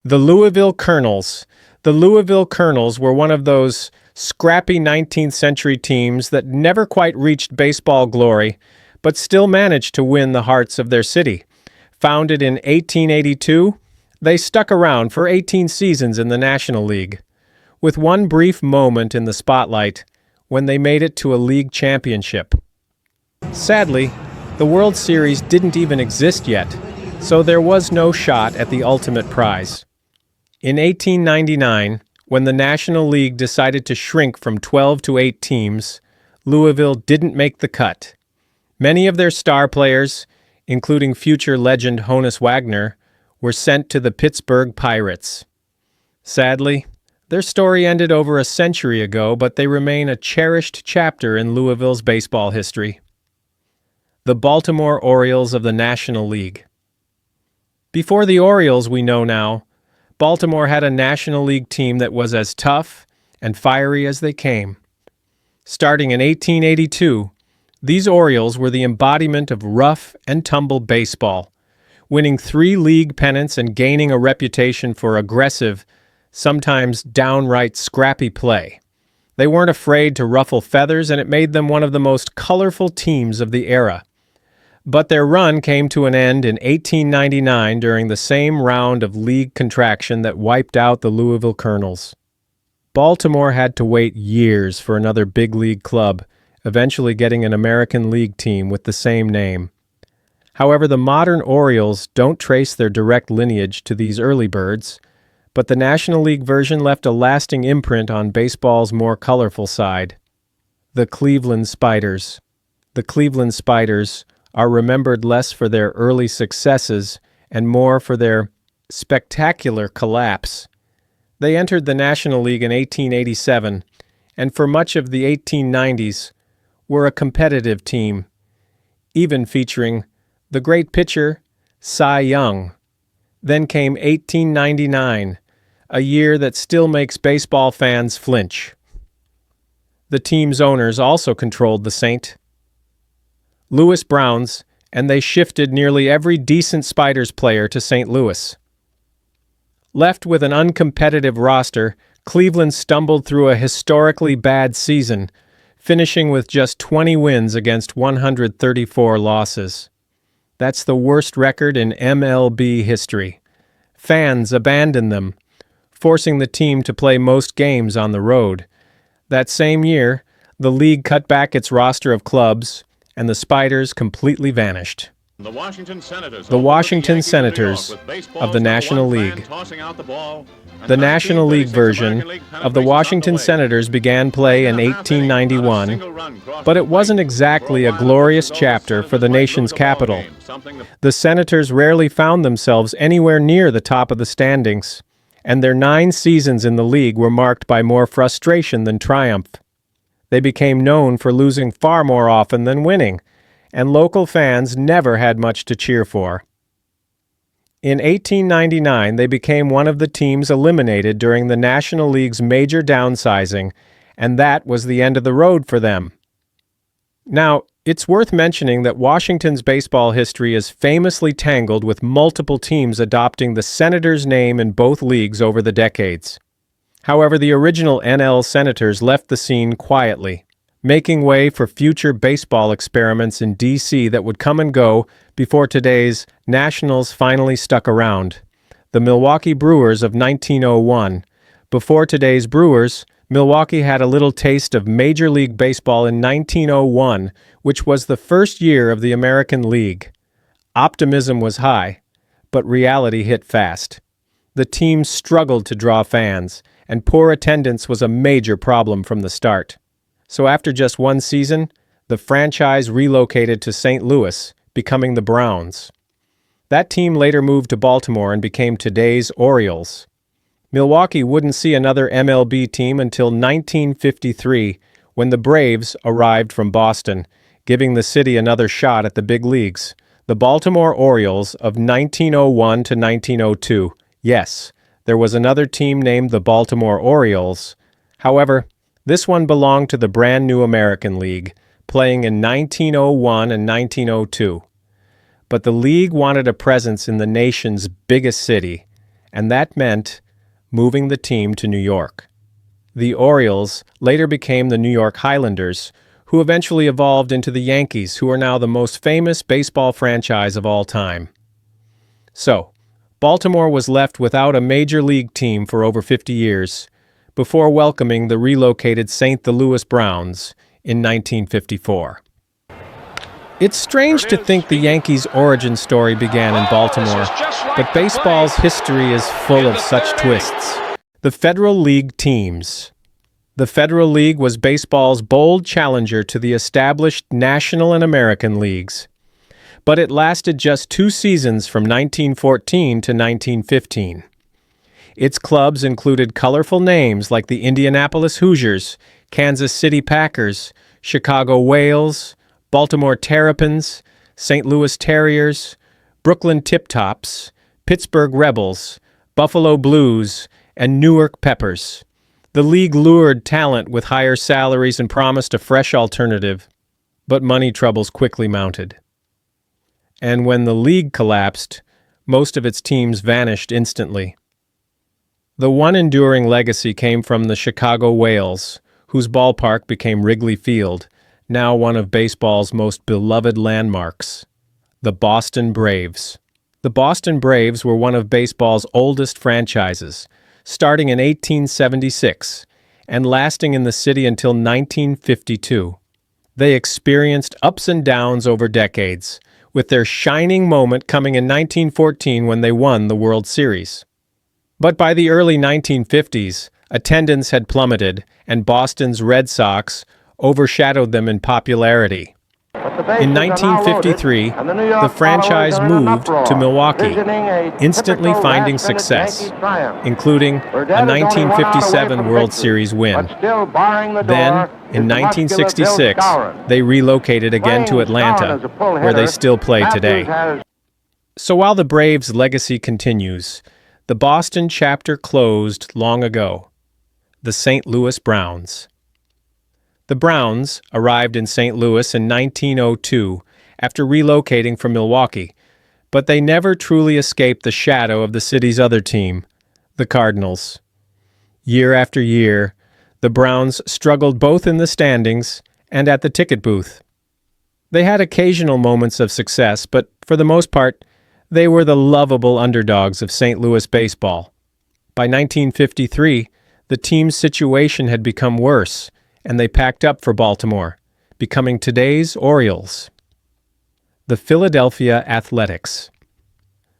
The Louisville Colonels. The Louisville Colonels were one of those scrappy 19th century teams that never quite reached baseball glory, but still managed to win the hearts of their city. Founded in 1882, they stuck around for 18 seasons in the National League, with one brief moment in the spotlight when they made it to a league championship. Sadly, the World Series didn't even exist yet, so there was no shot at the ultimate prize. In 1899, when the National League decided to shrink from 12 to 8 teams, Louisville didn't make the cut. Many of their star players, including future legend Honus Wagner, were sent to the Pittsburgh Pirates. Sadly, their story ended over a century ago, but they remain a cherished chapter in Louisville's baseball history. The Baltimore Orioles of the National League. Before the Orioles we know now, Baltimore had a National League team that was as tough and fiery as they came. Starting in 1882, these Orioles were the embodiment of rough and tumble baseball, winning 3 league pennants and gaining a reputation for aggressive, sometimes downright scrappy play. They weren't afraid to ruffle feathers, and it made them one of the most colorful teams of the era. But their run came to an end in 1899 during the same round of league contraction that wiped out the Louisville Colonels. Baltimore had to wait years for another big league club, eventually getting an American League team with the same name. However, the modern Orioles don't trace their direct lineage to these early birds, but the National League version left a lasting imprint on baseball's more colorful side. The Cleveland Spiders. The Cleveland Spiders are remembered less for their early successes and more for their spectacular collapse. They entered the National League in 1887, and for much of the 1890s were a competitive team, even featuring the great pitcher Cy Young. Then came 1899, a year that still makes baseball fans flinch. The team's owners also controlled the St. Louis Browns, and they shifted nearly every decent Spiders player to St. Louis. Left with an uncompetitive roster, Cleveland stumbled through a historically bad season, finishing with just 20 wins against 134 losses. That's the worst record in MLB history. Fans abandoned them, forcing the team to play most games on the road. That same year, the league cut back its roster of clubs, and the Spiders completely vanished. The Washington Senators of the National League. The National League version of the Washington Senators began play in 1891, but it wasn't exactly a glorious chapter for the nation's capital. The Senators rarely found themselves anywhere near the top of the standings, and their 9 seasons in the league were marked by more frustration than triumph. They became known for losing far more often than winning, and local fans never had much to cheer for. In 1899, they became one of the teams eliminated during the National League's major downsizing, and that was the end of the road for them. Now, it's worth mentioning that Washington's baseball history is famously tangled with multiple teams adopting the Senators' name in both leagues over the decades. However, the original NL Senators left the scene quietly, making way for future baseball experiments in D.C. that would come and go before today's Nationals finally stuck around. The Milwaukee Brewers of 1901. Before today's Brewers, Milwaukee had a little taste of Major League Baseball in 1901, which was the first year of the American League. Optimism was high, but reality hit fast. The team struggled to draw fans, and poor attendance was a major problem from the start. So after just one season, the franchise relocated to St. Louis, becoming the Browns. That team later moved to Baltimore and became today's Orioles. Milwaukee wouldn't see another MLB team until 1953, when the Braves arrived from Boston, giving the city another shot at the big leagues. The Baltimore Orioles of 1901 to 1902. Yes, there was another team named the Baltimore Orioles. However, this one belonged to the brand new American League, playing in 1901 and 1902. But the league wanted a presence in the nation's biggest city, and that meant moving the team to New York. The Orioles later became the New York Highlanders, who eventually evolved into the Yankees, who are now the most famous baseball franchise of all time. So, Baltimore was left without a major league team for over 50 years, before welcoming the relocated St. Louis Browns in 1954. It's strange to think the Yankees' origin story began in Baltimore, but baseball's history is full of such twists. The Federal League teams. The Federal League was baseball's bold challenger to the established National and American leagues. But it lasted just 2 seasons from 1914 to 1915. Its clubs included colorful names like the Indianapolis Hoosiers, Kansas City Packers, Chicago Whales, Baltimore Terrapins, St. Louis Terriers, Brooklyn Tip-Tops, Pittsburgh Rebels, Buffalo Blues, and Newark Peppers. The league lured talent with higher salaries and promised a fresh alternative, but money troubles quickly mounted. And when the league collapsed, most of its teams vanished instantly. The one enduring legacy came from the Chicago Whales, whose ballpark became Wrigley Field, now one of baseball's most beloved landmarks. The Boston Braves. The Boston Braves were one of baseball's oldest franchises, starting in 1876 and lasting in the city until 1952. They experienced ups and downs over decades, with their shining moment coming in 1914 when they won the World Series. But by the early 1950s, attendance had plummeted, and Boston's Red Sox overshadowed them in popularity. In 1953, the franchise moved to Milwaukee, instantly finding success, including a 1957 World Series win. Then, in 1966, they relocated again to Atlanta, where they still play today. So while the Braves' legacy continues, the Boston chapter closed long ago. The St. Louis Browns. The Browns arrived in St. Louis in 1902 after relocating from Milwaukee, but they never truly escaped the shadow of the city's other team, the Cardinals. Year after year, the Browns struggled both in the standings and at the ticket booth. They had occasional moments of success, but for the most part, they were the lovable underdogs of St. Louis baseball. By 1953, the team's situation had become worse, and they packed up for Baltimore, becoming today's Orioles. The Philadelphia Athletics.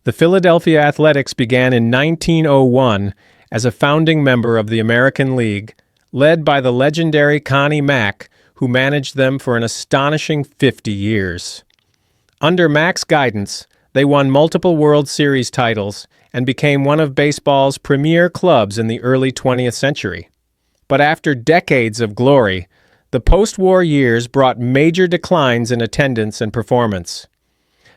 The Philadelphia Athletics began in 1901 as a founding member of the American League, led by the legendary Connie Mack, who managed them for an astonishing 50 years. Under Mack's guidance, they won multiple World Series titles and became one of baseball's premier clubs in the early 20th century. But after decades of glory, the post-war years brought major declines in attendance and performance.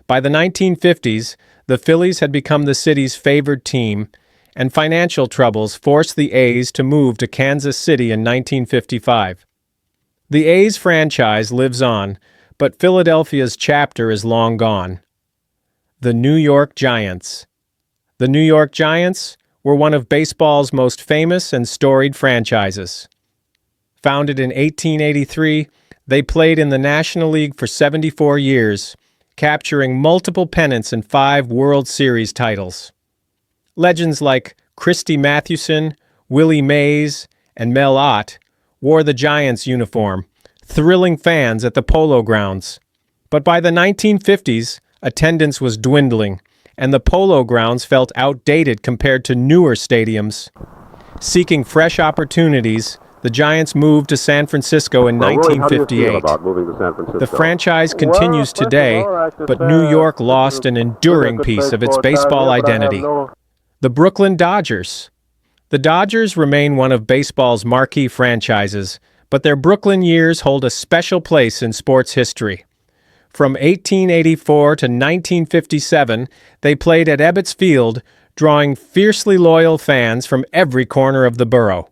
By the 1950s, the Phillies had become the city's favored team, and financial troubles forced the A's to move to Kansas City in 1955. The A's franchise lives on, but Philadelphia's chapter is long gone. The New York Giants. The New York Giants were one of baseball's most famous and storied franchises. Founded in 1883, they played in the National League for 74 years, capturing multiple pennants and 5 World Series titles. Legends like Christy Mathewson, Willie Mays, and Mel Ott wore the Giants uniform, thrilling fans at the Polo Grounds. But by the 1950s, attendance was dwindling, and the Polo Grounds felt outdated compared to newer stadiums. Seeking fresh opportunities, the Giants moved to San Francisco in 1958. The franchise continues today, but New York lost an enduring piece of its baseball identity. The Brooklyn Dodgers. The Dodgers remain one of baseball's marquee franchises, but their Brooklyn years hold a special place in sports history. From 1884 to 1957, they played at Ebbets Field, drawing fiercely loyal fans from every corner of the borough.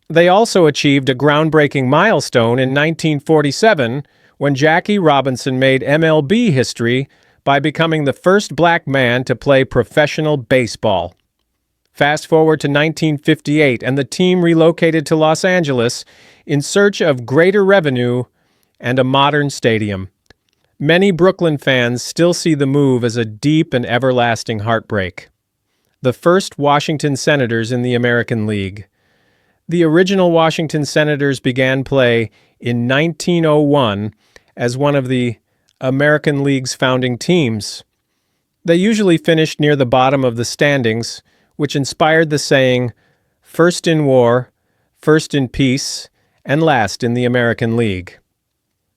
They also achieved a groundbreaking milestone in 1947 when Jackie Robinson made MLB history by becoming the first black man to play professional baseball. Fast forward to 1958, and the team relocated to Los Angeles in search of greater revenue and a modern stadium. Many Brooklyn fans still see the move as a deep and everlasting heartbreak. The first Washington Senators in the American League. The original Washington Senators began play in 1901 as one of the American League's founding teams. They usually finished near the bottom of the standings, which inspired the saying, "First in war, first in peace, and last in the American League."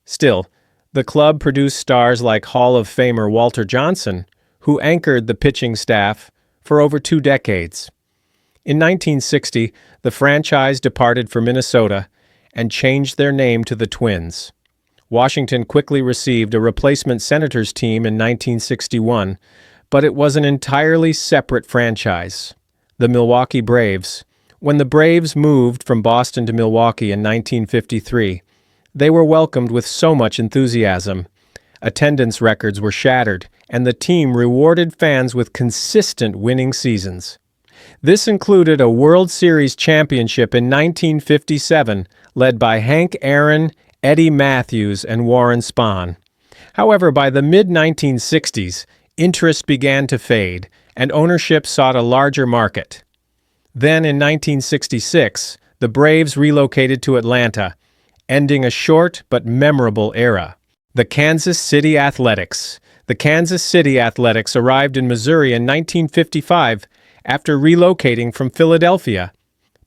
Still, the club produced stars like Hall of Famer Walter Johnson, who anchored the pitching staff for over 2 decades. In 1960, the franchise departed for Minnesota and changed their name to the Twins. Washington quickly received a replacement Senators team in 1961, but it was an entirely separate franchise, the Milwaukee Braves. When the Braves moved from Boston to Milwaukee in 1953, they were welcomed with so much enthusiasm. Attendance records were shattered, and the team rewarded fans with consistent winning seasons. This included a World Series championship in 1957, led by Hank Aaron, Eddie Matthews, and Warren Spahn. However, by the mid-1960s, interest began to fade, and ownership sought a larger market. Then, in 1966, the Braves relocated to Atlanta, ending a short but memorable era. The Kansas City Athletics. The Kansas City Athletics arrived in Missouri in 1955 after relocating from Philadelphia.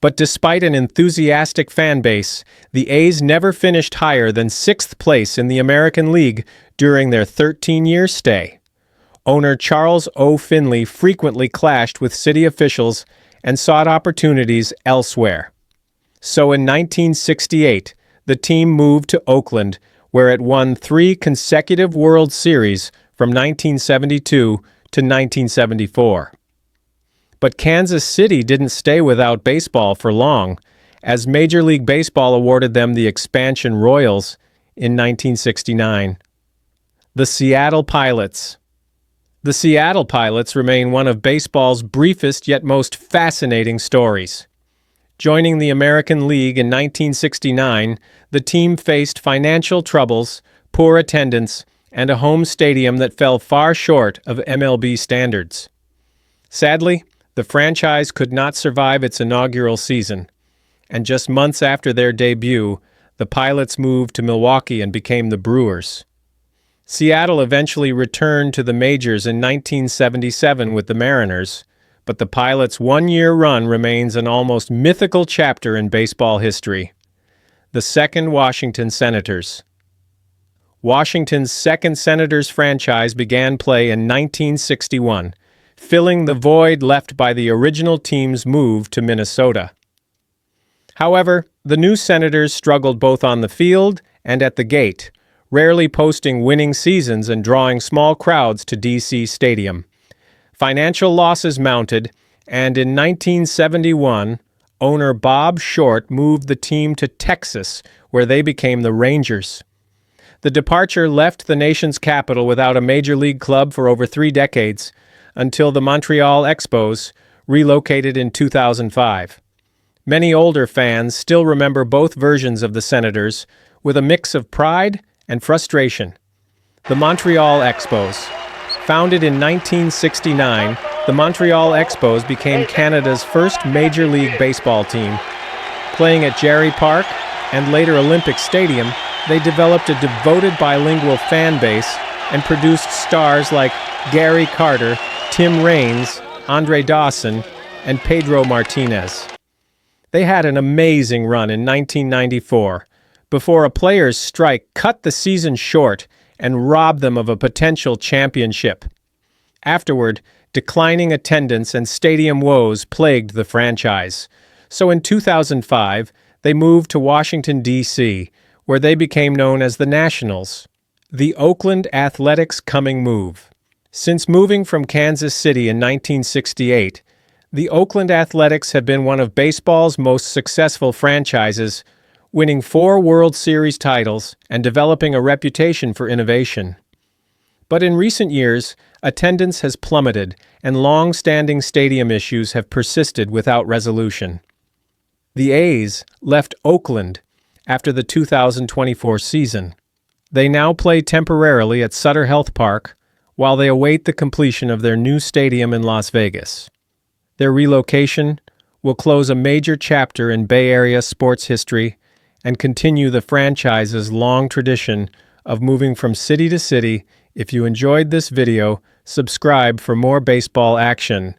But despite an enthusiastic fan base, the A's never finished higher than 6th place in the American League during their 13-year stay. Owner Charles O. Finley frequently clashed with city officials and sought opportunities elsewhere. So in 1968, the team moved to Oakland, where it won 3 consecutive World Series from 1972 to 1974. But Kansas City didn't stay without baseball for long, as Major League Baseball awarded them the Expansion Royals in 1969. The Seattle Pilots. The Seattle Pilots remain one of baseball's briefest yet most fascinating stories. Joining the American League in 1969, the team faced financial troubles, poor attendance, and a home stadium that fell far short of MLB standards. Sadly, the franchise could not survive its inaugural season, and just months after their debut, the Pilots moved to Milwaukee and became the Brewers. Seattle eventually returned to the majors in 1977 with the Mariners, but the Pilots' one-year run remains an almost mythical chapter in baseball history. The second Washington Senators. Washington's second Senators franchise began play in 1961, filling the void left by the original team's move to Minnesota. However, the new Senators struggled both on the field and at the gate, rarely posting winning seasons and drawing small crowds to D.C. Stadium. Financial losses mounted, and in 1971, owner Bob Short moved the team to Texas, where they became the Rangers. The departure left the nation's capital without a major league club for over 3 decades, until the Montreal Expos relocated in 2005. Many older fans still remember both versions of the Senators, with a mix of pride and frustration. The Montreal Expos. Founded in 1969, the Montreal Expos became Canada's first Major League Baseball team. Playing at Jarry Park and later Olympic Stadium, they developed a devoted bilingual fan base and produced stars like Gary Carter, Tim Raines, Andre Dawson, and Pedro Martinez. They had an amazing run in 1994, before a players' strike cut the season short and robbed them of a potential championship. Afterward, declining attendance and stadium woes plagued the franchise. So in 2005, they moved to Washington, D.C., where they became known as the Nationals. The Oakland Athletics' coming move. Since moving from Kansas City in 1968, the Oakland Athletics have been one of baseball's most successful franchises, winning 4 World Series titles and developing a reputation for innovation. But in recent years, attendance has plummeted and long-standing stadium issues have persisted without resolution. The A's left Oakland after the 2024 season. They now play temporarily at Sutter Health Park while they await the completion of their new stadium in Las Vegas. Their relocation will close a major chapter in Bay Area sports history and continue the franchise's long tradition of moving from city to city. If you enjoyed this video, subscribe for more baseball action.